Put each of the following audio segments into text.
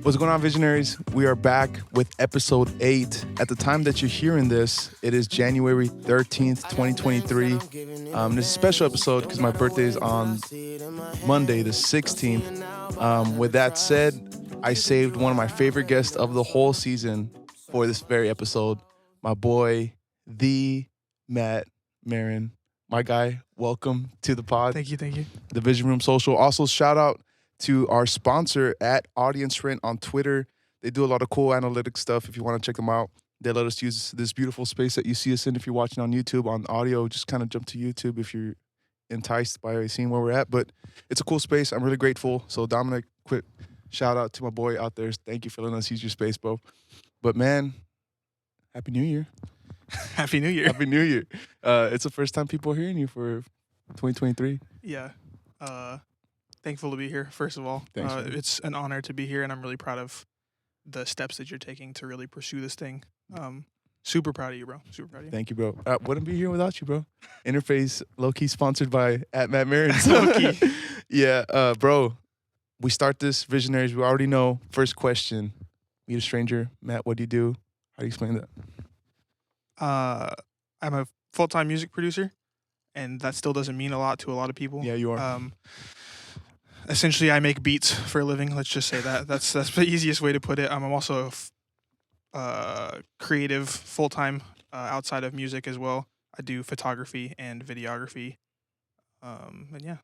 What's going on, visionaries? We are back with episode 8. At the time that you're hearing this, it is January 13th, 2023. This is a special episode because my birthday is on Monday, the 16th. With that said, I saved one of my favorite guests of the whole season for this very episode. My boy, the Marin. My guy, welcome to the pod. Thank you. The Vision Room Social. Also, shout out to our sponsor at Audience Rent on Twitter. They do a lot of cool analytics stuff if you want to check them out. They let us use this beautiful space that you see us in. If you're watching on YouTube, on audio, just kind of jump to YouTube if you're enticed by seeing where we're at. But it's a cool space. I'm really grateful. So Dominic, quick shout out to my boy out there. Thank you for letting us use your space, bro. But man, Happy New Year. Happy New Year. Happy New Year. It's the first time people are hearing you for 2023. Yeah. Thankful to be here, first of all. Thanks, it's an honor to be here, and I'm really proud of the steps that you're taking to really pursue this thing. Super proud of you, bro. Super proud of you. Thank you, bro. Wouldn't be here without you, bro. Interface, low-key sponsored by @Matt Low-key. Yeah, bro. We start this, visionaries. We already know. First question. Meet a stranger. Matt, what do you do? How do you explain that? I'm a full-time music producer, and that still doesn't mean a lot to a lot of people. Yeah, you are. Essentially, I make beats for a living. Let's just say that. That's the easiest way to put it. I'm also a creative full-time outside of music as well. I do photography and videography. And yeah,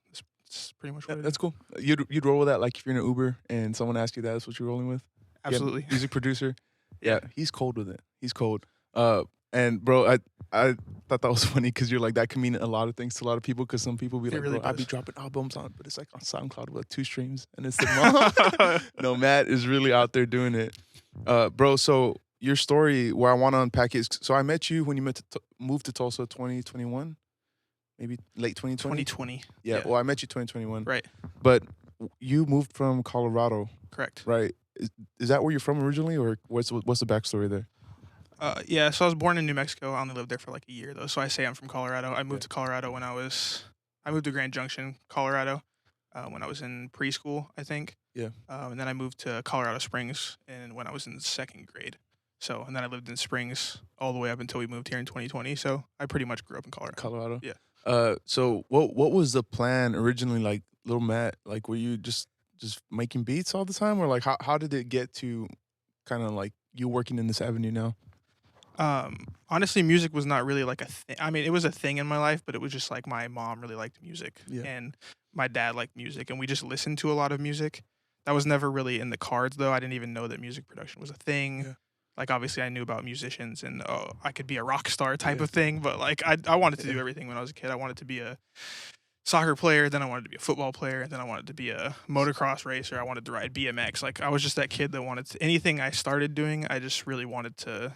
that's pretty much what it is. That's cool. You'd roll with that, like if you're in an Uber and someone asks you that, that's what you're rolling with? Absolutely. Yeah, music producer. Yeah, he's cold with it. He's cold. And bro, I thought that was funny because you're like, that can mean a lot of things to a lot of people, because some people be like, really bro, I does. be dropping albums on, but it's like on SoundCloud with 2 streams. And it's the no, Matt is really out there doing it. Bro, so your story, where I want to unpack is, so I met you when you moved to Tulsa 2021, maybe late 2020? 2020. Yeah, well, I met you 2021. Right. But you moved from Colorado, Correct. right? Is that where you're from originally, or what's the backstory there? Yeah, so I was born in New Mexico. I only lived there for like a year, though. So I say I'm from Colorado. I moved to Colorado when I moved to Grand Junction, Colorado, when I was in preschool, I think. Yeah. And then I moved to Colorado Springs when I was in 2nd grade. So, and then I lived in Springs all the way up until we moved here in 2020. So I pretty much grew up in Colorado. Yeah. So what was the plan originally, like, little Matt? Like, were you just making beats all the time, or like how did it get to kind of like you working in this avenue now? Honestly, music was not really like a thing. I mean, it was a thing in my life, but it was just like my mom really liked music, and my dad liked music, and we just listened to a lot of music. That was never really in the cards, though. I didn't even know that music production was a thing. Yeah. Like, obviously, I knew about musicians and I could be a rock star type of thing, but like I wanted to do everything when I was a kid. I wanted to be a soccer player, then I wanted to be a football player, and then I wanted to be a motocross racer. I wanted to ride BMX. Like, I was just that kid that wanted to, anything I started doing, I just really wanted to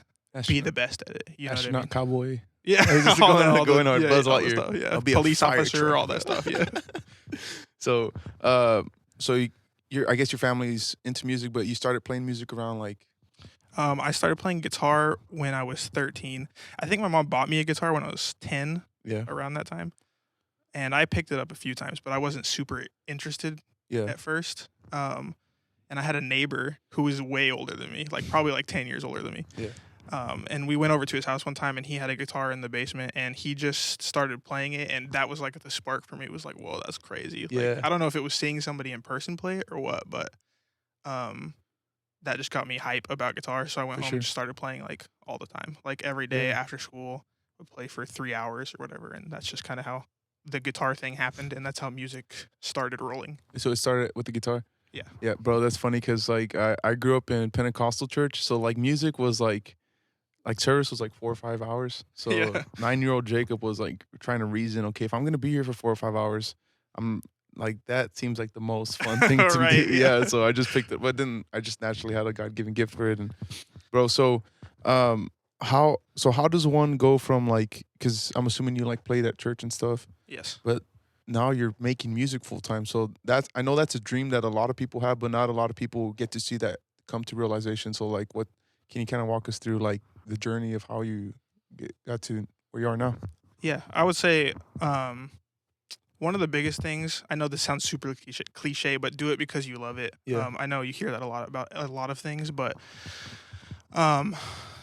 be the best at it. You know what I mean? Cowboy. Yeah. Just going hard, Buzz Lightyear. Yeah. I'll be police a fire officer, truck. all that stuff. Yeah. So, I guess your family's into music, but you started playing music around like. I started playing guitar when I was 13. I think my mom bought me a guitar when I was 10. Yeah. Around that time, and I picked it up a few times, but I wasn't super interested. At first. And I had a neighbor who was way older than me, like probably like 10 years older than me. Yeah. And we went over to his house one time, and he had a guitar in the basement, and he just started playing it, and that was like the spark for me. It was like, whoa, that's crazy. Yeah. Like, I don't know if it was seeing somebody in person play it or what, but that just got me hype about guitar. So I went home and just started playing like all the time, like every day after school. Would play for 3 hours or whatever, and that's just kind of how the guitar thing happened, and that's how music started rolling. So it started with the guitar? Yeah. Yeah, bro, that's funny because like I grew up in Pentecostal church, so like music was like service was like 4 or 5 hours. So 9-year-old Jacob was like trying to reason, okay, if I'm gonna be here for 4 or 5 hours, I'm like, that seems like the most fun thing to Right, do. Yeah, so I just picked it, but then I just naturally had a God-given gift for it. And bro, so how does one go from like, because I'm assuming you like played at church and stuff. Yes. But now you're making music full time. So I know that's a dream that a lot of people have, but not a lot of people get to see that come to realization. So like, what can you kind of walk us through like the journey of how you got to where you are now? Yeah, I would say one of the biggest things, I know this sounds super cliche, but do it because you love it. Yeah. I know you hear that a lot about a lot of things, but um,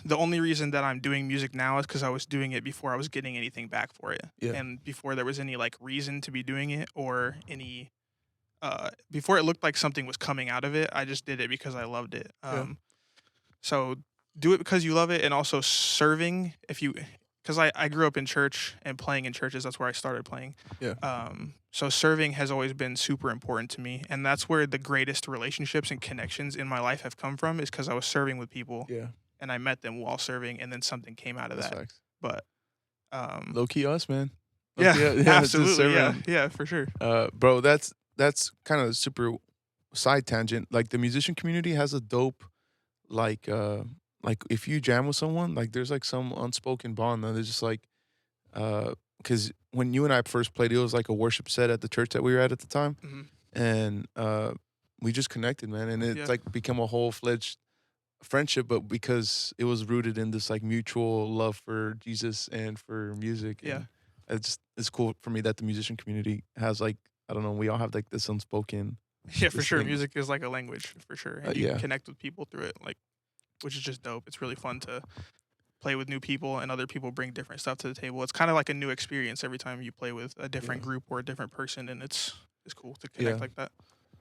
the only reason that I'm doing music now is because I was doing it before I was getting anything back for it, Yeah. and before there was any like reason to be doing it or any before it looked like something was coming out of it. I just did it because I loved it. So do it because you love it, and also serving if you, because I grew up in church and playing in churches. That's where I started playing. Yeah. So serving has always been super important to me, and that's where the greatest relationships and connections in my life have come from, is because I was serving with people. Yeah. And I met them while serving, and then something came out of That's that. facts. But Low key us, man. yeah, Just absolutely, serving. yeah, for sure. Bro, that's kind of super side tangent. Like the musician community has a dope, like if you jam with someone, like there's like some unspoken bond that is just like, because when you and I first played, it was like a worship set at the church that we were at the time, and we just connected, man, and it's like become a whole fledged friendship, but because it was rooted in this like mutual love for Jesus and for music. Yeah. And it's cool for me that the musician community has like, I don't know, we all have like this unspoken. Yeah, for sure. thing. Music is like a language, for sure. And you yeah. connect with people through it, like, which is just dope. It's really fun to play with new people, and other people bring different stuff to the table. It's kind of like a new experience every time you play with a different group or a different person, and it's cool to connect like that.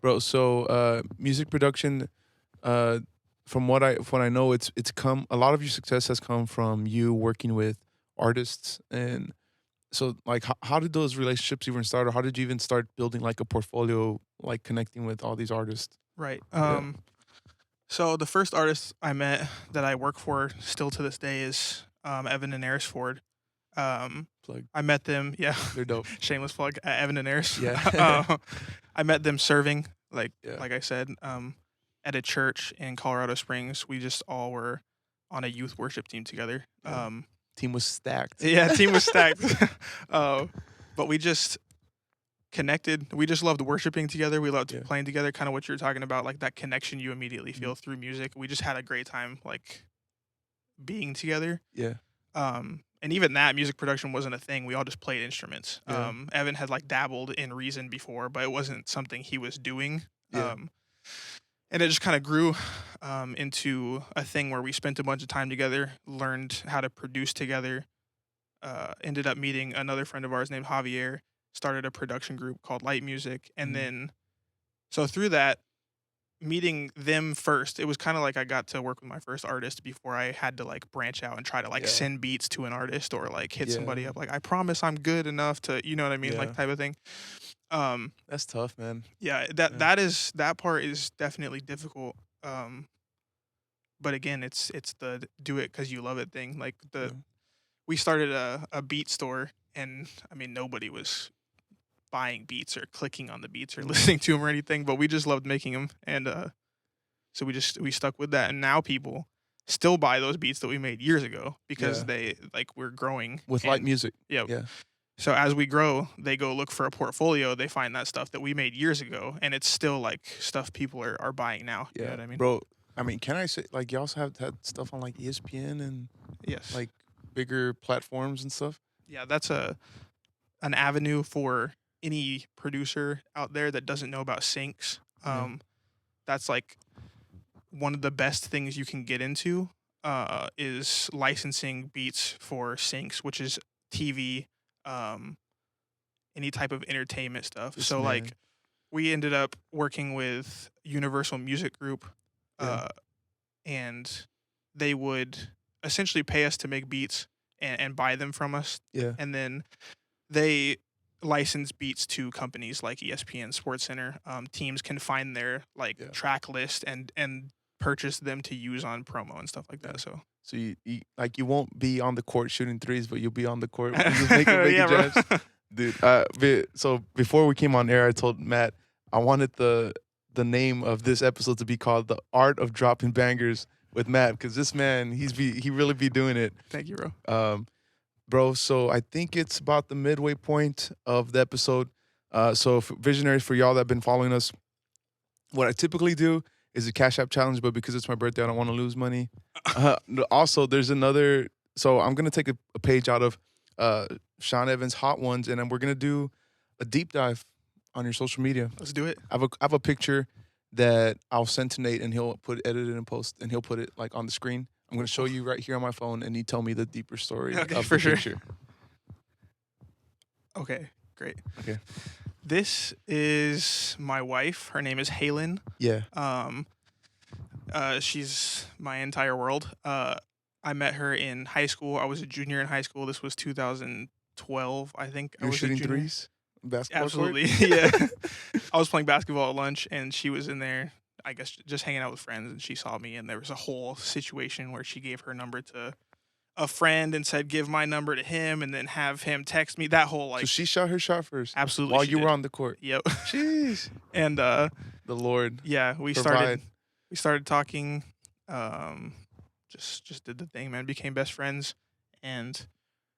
Bro, so music production, from what I know, it's come, a lot of your success has come from you working with artists. And so like how did those relationships even start, or how did you even start building like a portfolio, like connecting with all these artists? Right. So the first artist I met that I work for still to this day is Evan and Eris Ford. Plug. I met them, yeah. They're dope. Shameless plug, Evan and Eris. Yeah. I met them serving, like Yeah. I said, at a church in Colorado Springs. We just all were on a youth worship team together. Yeah. Team was stacked. Yeah, team was stacked. But we just connected. We just loved worshiping together. We loved playing together, kind of what you were talking about, like that connection you immediately feel through music. We just had a great time, like, being together. Yeah. And even that, music production wasn't a thing. We all just played instruments. Yeah. Evan had like dabbled in Reason before, but it wasn't something he was doing. Yeah. And it just kind of grew into a thing where we spent a bunch of time together, learned how to produce together, ended up meeting another friend of ours named Javier, started a production group called Light Music. And then, so through that, meeting them first, it was kind of like I got to work with my first artist before I had to like branch out and try to like send beats to an artist or like hit somebody up. Like, I promise I'm good enough to, you know what I mean? Like, type of thing. That's tough, man. Yeah, that part is definitely difficult. But again, it's the do it because you love it thing. Like we started a beat store, and I mean, nobody was buying beats or clicking on the beats or listening to them or anything, but we just loved making them, and so we stuck with that. And now people still buy those beats that we made years ago because we're growing with Light Music. Yeah. So as we grow, they go look for a portfolio. They find that stuff that we made years ago, and it's still like stuff people are buying now. Yeah, you know what I mean, bro. I mean, can I say, like, you also have had stuff on like ESPN and like bigger platforms and stuff? Yeah, that's an avenue for any producer out there that doesn't know about syncs. That's like one of the best things you can get into is licensing beats for syncs, which is TV, any type of entertainment stuff. Like, we ended up working with Universal Music Group, and they would essentially pay us to make beats and buy them from us. Yeah. And then they license beats to companies like ESPN, SportsCenter. Teams can find their track list and purchase them to use on promo and stuff like that. So you won't be on the court shooting threes, but you'll be on the court making jams. Dude, so before we came on air, I told Matt I wanted the name of this episode to be called The Art of Dropping Bangers with Matt, because this man, he really be doing it. Thank you, bro. Bro, so I think it's about the midway point of the episode. So visionaries, for y'all that have been following us, what I typically do is a Cash App challenge, but because it's my birthday, I don't want to lose money. Also, there's another, so I'm going to take a page out of Sean Evans' Hot Ones, and then we're going to do a deep dive on your social media. Let's do it. I have a picture that I'll send to Nate, and he'll edit it and post, and he'll put it like on the screen. I'm gonna show you right here on my phone, and you tell me the deeper story Okay, of for the sure. picture. Okay, great. Okay. This is my wife. Her name is Halen. Yeah. She's my entire world. I met her in high school. I was a junior in high school. This was 2012, I think. You were shooting threes? Basketball Absolutely, court? yeah. I was playing basketball at lunch, and she was in there, I guess, just hanging out with friends, and she saw me, and there was a whole situation where she gave her number to a friend and said, give my number to him, and then have him text me. That whole, So like, she shot her shot first absolutely, while she you were did. on the court. Yep. Jeez. And The Lord. yeah, we provide. started talking, just did the thing, man. Became best friends, and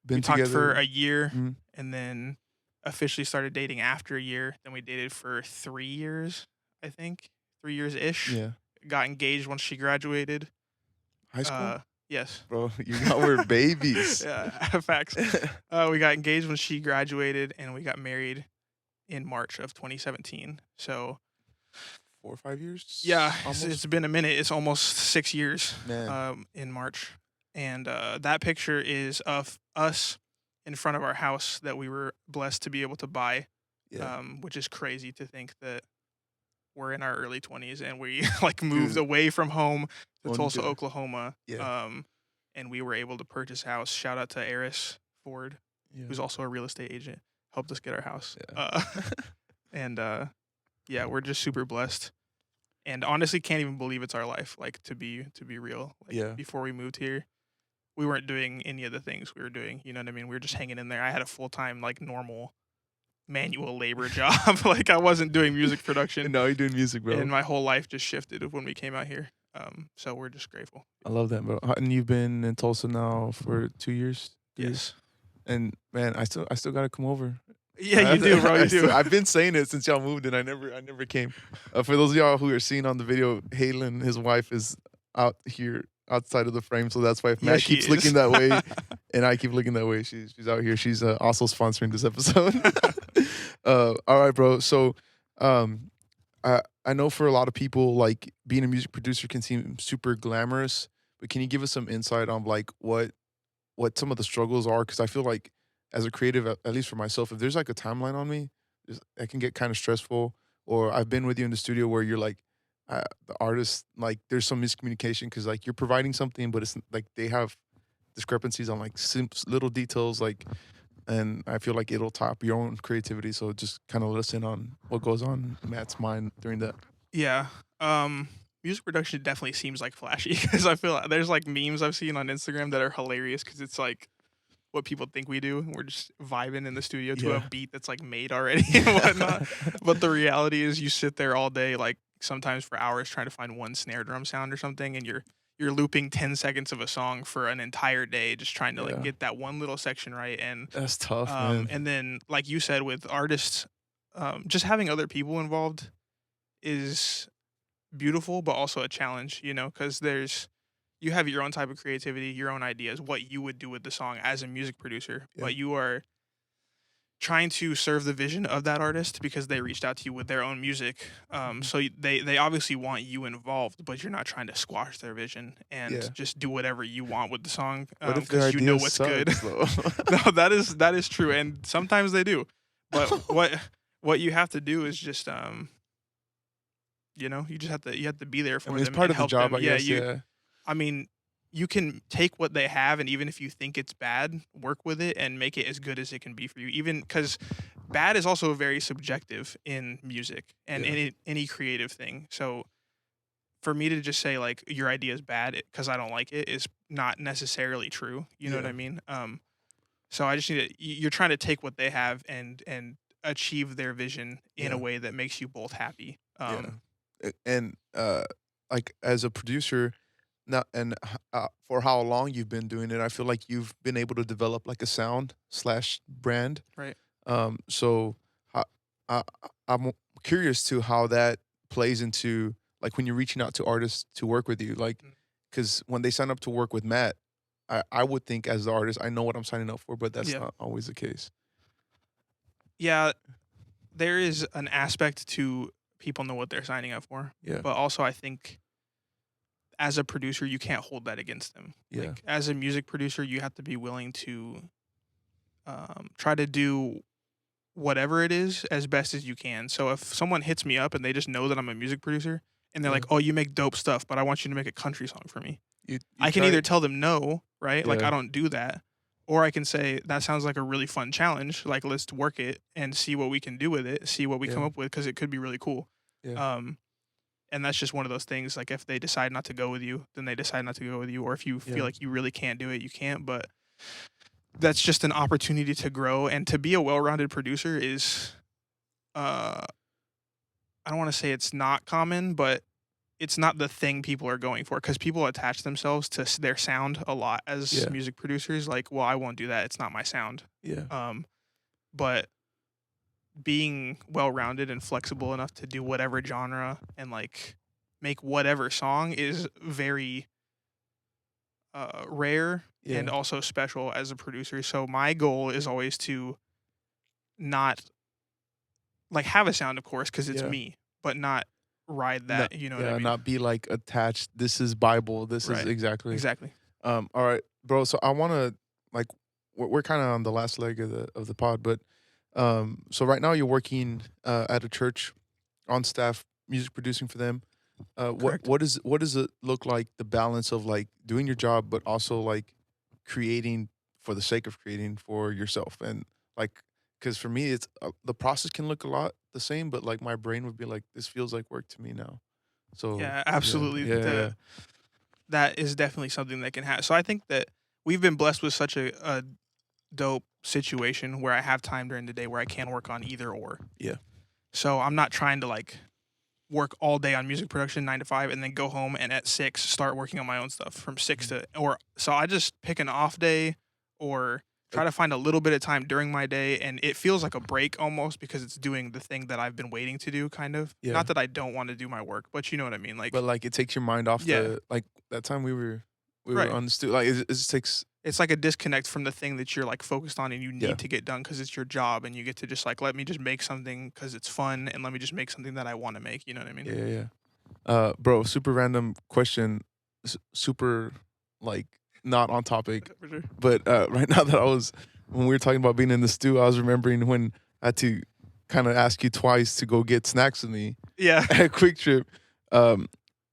Been we talked for together. a year, Mhm. and then officially started dating after a year. Then we dated for 3 years, I think, 3 years ish. Yeah. Got engaged once she graduated. High school? Yes. Bro, you got were babies. Yeah, facts. We got engaged when she graduated, and we got married in March of 2017. So 4 or 5 years? yeah, Almost? it's been a minute. It's almost 6 years. Man. In March, and that picture is of us in front of our house that we were blessed to be able to buy. Yeah. Which is crazy to think that we're in our early 20s and we like moved Dude. away from home to Oh, Tulsa, dude. Oklahoma. Yeah. And we were able to purchase a house. Shout out to Eris Ford, Yeah. who's also a real estate agent, helped us get our house. Yeah. And yeah, we're just super blessed. And honestly, can't even believe it's our life. Like to be real. Like, Yeah. before we moved here, we weren't doing any of the things we were doing. You know what I mean? We were just hanging in there. I had a full-time, like, normal manual labor job. Like, I wasn't doing music production. And now you're doing music, bro. And my whole life just shifted when we came out here. So we're just grateful. I love that, bro. And you've been in Tulsa now for 2 years? 3 years? Yes. And man, I still gotta come over. Yeah, you do, bro. You do. I've been saying it since y'all moved, and I never came. For those of y'all who are seeing on the video, Halen, his wife, is out here outside of the frame, so that's why if Yeah, Matt she keeps is. looking that way and I keep looking that way, she's out here. She's also sponsoring this episode. All right, bro. So, I know for a lot of people, like being a music producer can seem super glamorous, but can you give us some insight on like what some of the struggles are? Because I feel like as a creative, at least for myself, if there's like a timeline on me, that can get kind of stressful. Or I've been with you in the studio where you're like, the artist, like there's some miscommunication because like you're providing something, but it's like they have discrepancies on like little details, like, and I feel like it'll top your own creativity. So just kind of listen on what goes on in Matt's mind during that. Yeah. Music production definitely seems like flashy because I feel like there's like memes I've seen on Instagram that are hilarious because it's like what people think we do. We're just vibing in the studio to Yeah. a beat that's like made already and whatnot. But the reality is you sit there all day, like sometimes for hours trying to find one snare drum sound or something, and you're looping 10 seconds of a song for an entire day just trying to like Yeah. get that one little section right. And That's tough, man. and then like you said with artists, just having other people involved is beautiful but also a challenge, you know, because you have your own type of creativity, your own ideas, what you would do with the song as a music producer, Yeah. but you are trying to serve the vision of that artist because they reached out to you with their own music. So they obviously want you involved, but you're not trying to squash their vision and Yeah. just do whatever you want with the song What if their because you know idea what's good. sucks, though? No, that is true, and sometimes they do. But what you have to do is just you know, you have to be there for I them. mean, it's part and of the help job, them. I guess. You, Yeah. I mean, you can take what they have, and even if you think it's bad, work with it and make it as good as it can be for you. Even because bad is also very subjective in music and Yeah. any creative thing. So for me to just say like your idea is bad because I don't like it is not necessarily true. You know what Yeah. I mean? So I just need to. You're trying to take what they have and achieve their vision in Yeah. a way that makes you both happy. Yeah. And like as a producer, now and for how long you've been doing it, I feel like you've been able to develop like a sound slash brand. Right. So I, I, I'm curious to how that plays into like when you're reaching out to artists to work with you, like Mm. because when they sign up to work with Matt, I would think as the artist I know what I'm signing up for, but that's Yeah. not always the case. Yeah, there is an aspect to people know what they're signing up for. Yeah. But also I think as a producer, you can't hold that against them. Yeah. Like as a music producer, you have to be willing to try to do whatever it is as best as you can. So if someone hits me up and they just know that I'm a music producer and they're Yeah. like, "Oh, you make dope stuff, but I want you to make a country song for me." You I can try- either tell them no, right? Like Yeah. I don't do that. Or I can say that sounds like a really fun challenge. Like let's work it and see what we can do with it, see what we come Yeah. up with because it could be really cool. Yeah. And that's just one of those things. Like if they decide not to go with you, then they decide not to go with you. Or if you Yeah. feel like you really can't do it, you can't. But that's just an opportunity to grow and to be a well-rounded producer is, I don't want to say it's not common, but it's not the thing people are going for because people attach themselves to their sound a lot as Yeah. music producers. Like, well, I won't do that. It's not my sound. Yeah. But being well-rounded and flexible enough to do whatever genre and like make whatever song is very rare Yeah. and also special as a producer. So my goal is always to not like have a sound, of course, because it's Yeah. me, but not ride that. You know what I mean? Not be like attached. This is Bible. This is Right. exactly. Exactly. All right, bro. So I want to like we're kind of on the last leg of the pod, but so right now you're working at a church on staff, music producing for them. Correct. What does it look like, the balance of like doing your job but also like creating for the sake of creating for yourself? And like, because for me it's the process can look a lot the same, but like my brain would be like, this feels like work to me now. So Yeah, absolutely. yeah. That is definitely something that can happen. So I think that we've been blessed with such a dope situation where I have time during the day where I can work on either or. Yeah. So I'm not trying to like work all day on music production 9 to 5 and then go home and at 6 start working on my own stuff from 6 to or so I just pick an off day or try to find a little bit of time during my day and it feels like a break almost because it's doing the thing that I've been waiting to do kind of. Yeah. Not that I don't want to do my work, but you know what I mean? Like But like it takes your mind off Yeah. the like that time we were Right. on the studio. Like it just takes it's like a disconnect from the thing that you're like focused on and you need Yeah. to get done because it's your job and you get to just like let me just make something because it's fun and let me just make something that I want to make. You know what I mean? yeah. Bro, super random question, super like not on topic. For sure. But right now that when we were talking about being in the stew, I was remembering when I had to kind of ask you twice to go get snacks with me Yeah. at Quick Trip.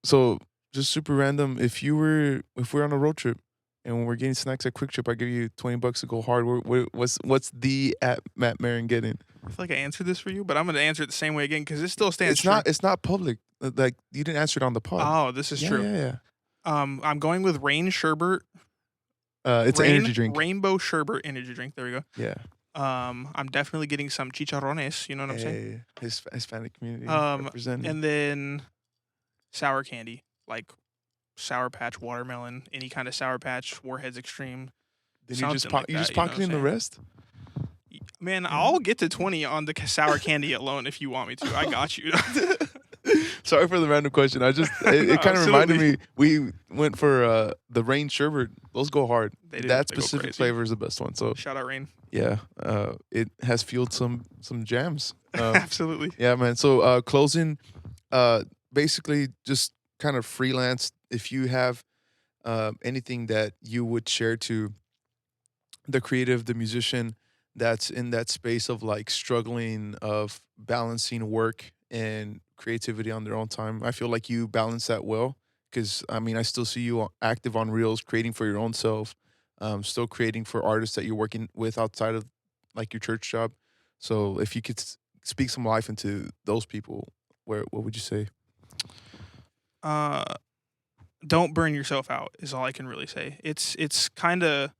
So just super random. If we're on a road trip and when we're getting snacks at Quick Trip, I give you $20 to go hard. What's the at Matt Marin getting? I feel like I answered this for you, but I'm gonna answer it the same way again because it still stands It's true. not. It's not public. Like you didn't answer it on the pod. Oh, this is true. Yeah. I'm going with Rain Sherbet. It's an energy drink. Rainbow Sherbet energy drink. There we go. Yeah. I'm definitely getting some chicharrones. You know what I'm saying? Hispanic community Um, represented. And then sour candy, like Sour Patch, watermelon, any kind of Sour Patch, Warheads Extreme. Then you just something like you just that, you know what pocketing I'm the saying? rest. Man, I'll get to 20 on the sour candy alone if you want me to. I got you. Sorry for the random question. I just it kind of reminded me. We went for the Rain Sherbet. Those go hard. They do. That They go specific crazy. flavor is the best one. So Shout out Rain. yeah, it has fueled some jams. Absolutely. Yeah, man. So closing, basically just kind of freelance. If you have anything that you would share to the creative, the musician that's in that space of like struggling of balancing work and creativity on their own time, I feel like you balance that well. Because I mean, I still see you active on Reels, creating for your own self, still creating for artists that you're working with outside of like your church job. So if you could speak some life into those people, what would you say? Don't burn yourself out is all I can really say. It's kind of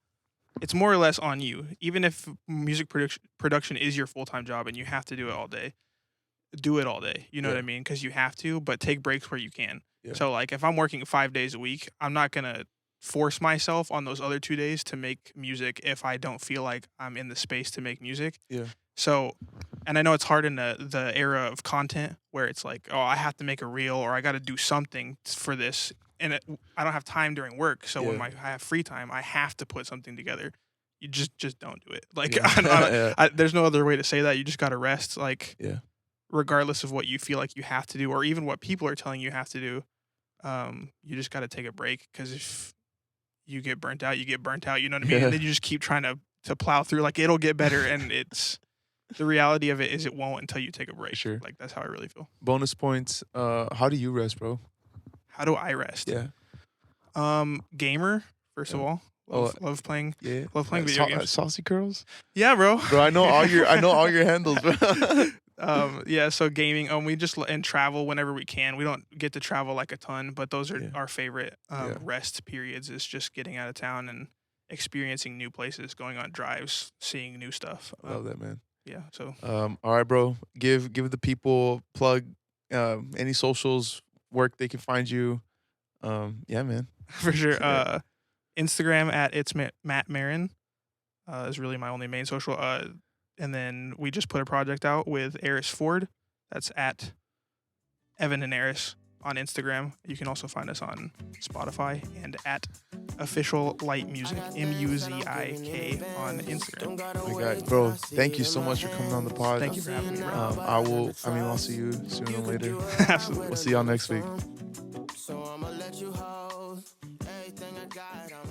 it's more or less on you. Even if music production is your full-time job and you have to do it all day, do it all day. You know what I mean? Because you have to, but take breaks where you can. Yeah. So like if I'm working 5 days a week, I'm not gonna force myself on those other 2 days to make music if I don't feel like I'm in the space to make music. Yeah. So, and I know it's hard in the era of content where it's like, oh, I have to make a reel or I got to do something for this, and I don't have time during work. So when I have free time, I have to put something together. you just don't do it. Like Yeah. there's no other way to say that. You just gotta rest. Like Yeah. regardless of what you feel like you have to do, or even what people are telling you have to do, you just gotta take a break. Because if you get burnt out, you get burnt out. You know what I mean? Yeah. And then you just keep trying to plow through. Like it'll get better, and it's the reality of it is it won't until you take a break. Sure. Like that's how I really feel. Bonus points. How do you rest, bro? How do I rest? Yeah. Gamer first of Yeah. all. Love playing. Yeah. Love playing video games. Saucy curls. Yeah, bro. Bro, I know all your handles, bro. Yeah, so gaming. We just and travel whenever we can. We don't get to travel like a ton, but those are Yeah. our favorite Yeah. rest periods. Is just getting out of town and experiencing new places, going on drives, seeing new stuff. I love that, man. Yeah. So All right, bro. Give the people plug any socials, work they can find you. Yeah, man. for sure, Sure. Instagram at it's Matt Marin is really my only main social. And then we just put a project out with Eris Ford. That's at Evan and Eris on Instagram. You can also find us on Spotify and at Official Light Music, MUZIK on Instagram. My guy, bro. Thank you so much for coming on the pod. Thank you for having me, bro. I'll see you sooner or later. Absolutely. We'll see y'all next week. So I'ma let you hold everything I got.